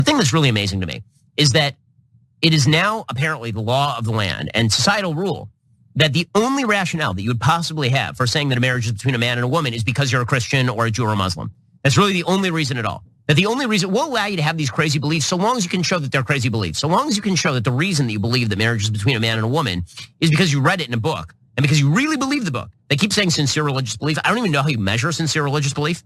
The thing that's really amazing to me is that it is now apparently the law of the land and societal rule that the only rationale that you would possibly have for saying that a marriage is between a man and a woman is because you're a Christian or a Jew or a Muslim. That's really the only reason at all. That the only reason will allow you to have these crazy beliefs so long as you can show that they're crazy beliefs. So long as you can show that the reason that you believe that marriage is between a man and a woman is because you read it in a book and because you really believe the book. They keep saying sincere religious belief. I don't even know how you measure sincere religious belief.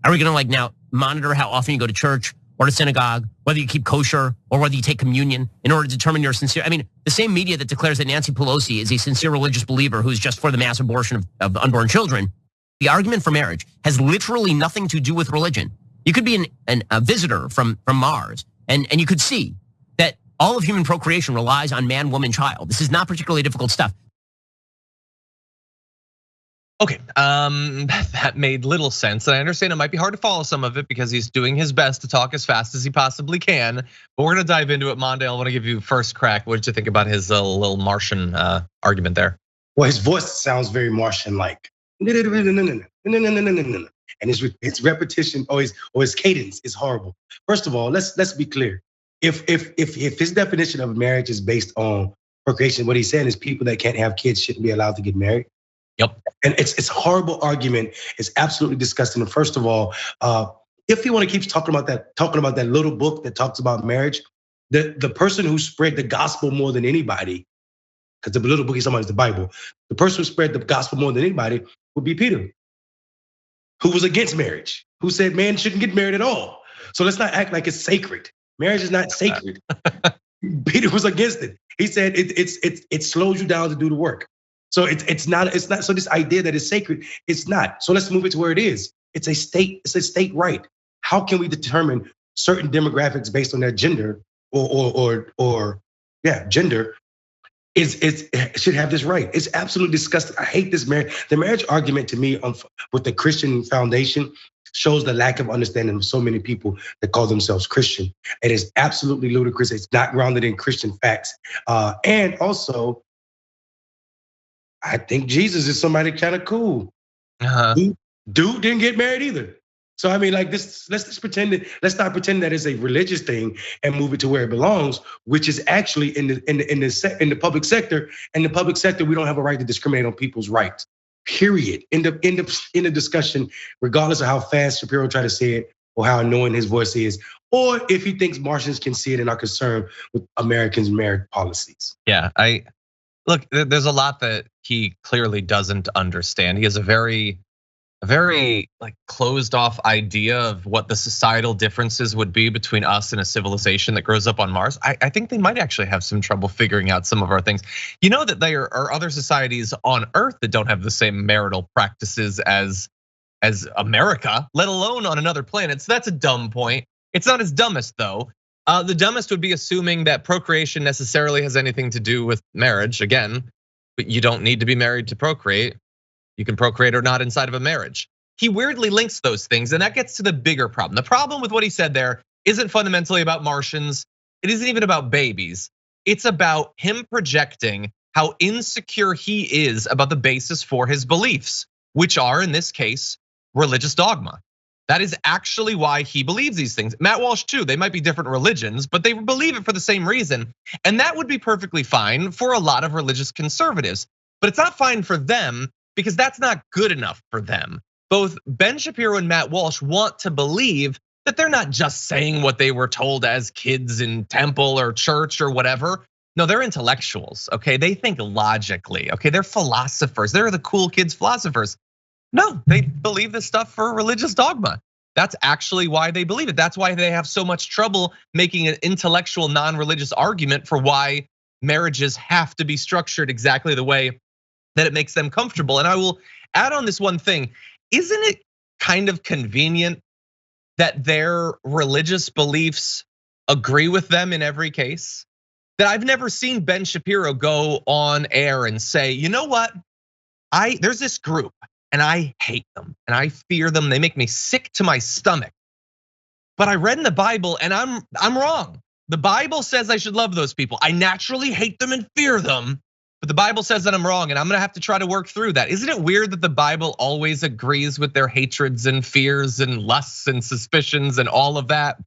Are we gonna now monitor how often you go to church or to synagogue, whether you keep kosher or whether you take communion in order to determine you're sincere? I mean, the same media that declares that Nancy Pelosi is a sincere religious believer who's just for the mass abortion of unborn children. The argument for marriage has literally nothing to do with religion. You could be a visitor from Mars and you could see that all of human procreation relies on man, woman, child. This is not particularly difficult stuff. Okay, that made little sense. And I understand it might be hard to follow some of it because he's doing his best to talk as fast as he possibly can. But we're gonna dive into it. Mondale, I wanna give you first crack. What did you think about his little Martian argument there? Well, his voice sounds very Martian-like. And his repetition or his cadence is horrible. First of all, let's be clear. If his definition of marriage is based on procreation, what he's saying is people that can't have kids shouldn't be allowed to get married. Yep. And it's a horrible argument. It's absolutely disgusting. And first of all, if you want to keep talking about that little book that talks about marriage, the person who spread the gospel more than anybody, because the little book he's talking about is the Bible, the person who spread the gospel more than anybody would be Peter, who was against marriage, who said man shouldn't get married at all. So let's not act like it's sacred. Marriage is not sacred. Peter was against it. He said it slows you down to do the work. So it's not. So this idea that it's sacred, it's not. So let's move it to where it is. It's a state right. How can we determine certain demographics based on their gender or gender? Should have this right. It's absolutely disgusting. I hate this marriage. The marriage argument to me with the Christian foundation shows the lack of understanding of so many people that call themselves Christian. It is absolutely ludicrous. It's not grounded in Christian facts. And also, I think Jesus is somebody kind of cool. Dude didn't get married either. So I mean, this. Let's not pretend that it's a religious thing and move it to where it belongs, which is actually in the public sector. In the public sector, we don't have a right to discriminate on people's rights. Period. In the discussion, regardless of how fast Shapiro tried to say it or how annoying his voice is, or if he thinks Martians can see it and are concerned with Americans' marriage policies. Yeah, look. There's a lot that he clearly doesn't understand. He has a very closed off idea of what the societal differences would be between us and a civilization that grows up on Mars. I think they might actually have some trouble figuring out some of our things. You know that there are other societies on Earth that don't have the same marital practices as America, let alone on another planet. So that's a dumb point. It's not his dumbest though. The dumbest would be assuming that procreation necessarily has anything to do with marriage. Again, but you don't need to be married to procreate. You can procreate or not inside of a marriage. He weirdly links those things, and that gets to the bigger problem. The problem with what he said there isn't fundamentally about Martians. It isn't even about babies. It's about him projecting how insecure he is about the basis for his beliefs, which are, in this case, religious dogma. That is actually why he believes these things. Matt Walsh too, they might be different religions, but they believe it for the same reason. And that would be perfectly fine for a lot of religious conservatives, but it's not fine for them because that's not good enough for them. Both Ben Shapiro and Matt Walsh want to believe that they're not just saying what they were told as kids in temple or church or whatever. No, they're intellectuals, okay? They think logically, okay? They're philosophers. They're the cool kids philosophers. No, they believe this stuff for religious dogma. That's actually why they believe it. That's why they have so much trouble making an intellectual, non-religious argument for why marriages have to be structured exactly the way that it makes them comfortable. And I will add on this one thing. Isn't it kind of convenient that their religious beliefs agree with them in every case? That I've never seen Ben Shapiro go on air and say, you know what? There's this group and I hate them and I fear them. They make me sick to my stomach. But I read in the Bible and I'm wrong. The Bible says I should love those people. I naturally hate them and fear them. But the Bible says that I'm wrong and I'm gonna have to try to work through that. Isn't it weird that the Bible always agrees with their hatreds and fears and lusts and suspicions and all of that?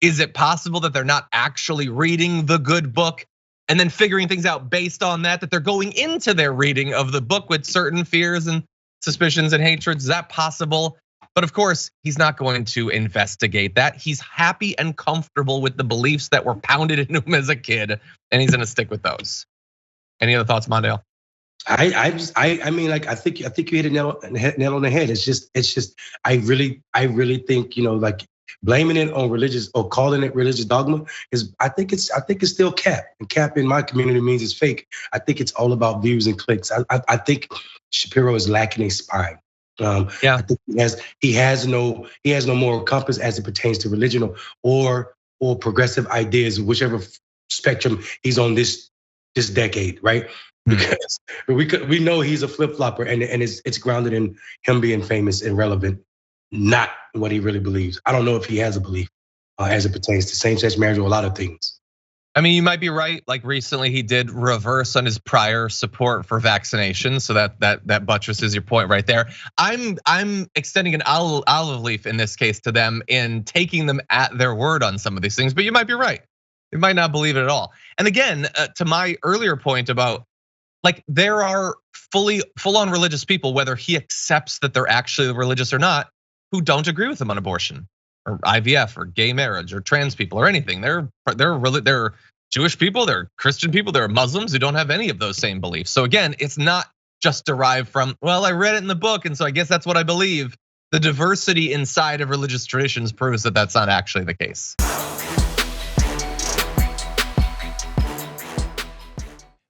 Is it possible that they're not actually reading the good book and then figuring things out based on that they're going into their reading of the book with certain fears and suspicions and hatreds? Is that possible? But of course, he's not going to investigate that. He's happy and comfortable with the beliefs that were pounded into him as a kid, and he's gonna stick with those. Any other thoughts, Mondale? I mean, like I think you hit a nail on the head. It's just I really think, like blaming it on religious or calling it religious dogma is I think it's still cap, and cap in my community means it's fake. I think it's all about views and clicks. I think Shapiro is lacking a spine. I think he has no moral compass as it pertains to religion or progressive ideas, whichever spectrum he's on this decade, right? Because we know he's a flip flopper, and it's grounded in him being famous and relevant, not what he really believes. I don't know if he has a belief as it pertains to same-sex marriage or a lot of things. I mean, you might be right. Like recently, he did reverse on his prior support for vaccination, so that buttresses your point right there. I'm extending an olive leaf in this case to them in taking them at their word on some of these things, but you might be right. You might not believe it at all. And again, to my earlier point about like there are full-on religious people, whether he accepts that they're actually religious or not, who don't agree with him on abortion or IVF or gay marriage or trans people or anything. They're Jewish people, they're Christian people, they're Muslims who don't have any of those same beliefs. So again, it's not just derived from, well, I read it in the book, and so I guess that's what I believe. The diversity inside of religious traditions proves that that's not actually the case.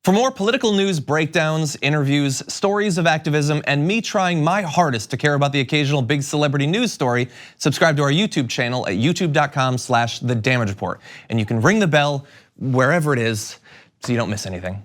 For more political news, breakdowns, interviews, stories of activism, and me trying my hardest to care about the occasional big celebrity news story, subscribe to our YouTube channel at youtube.com/The Damage Report. And you can ring the bell wherever it is so you don't miss anything.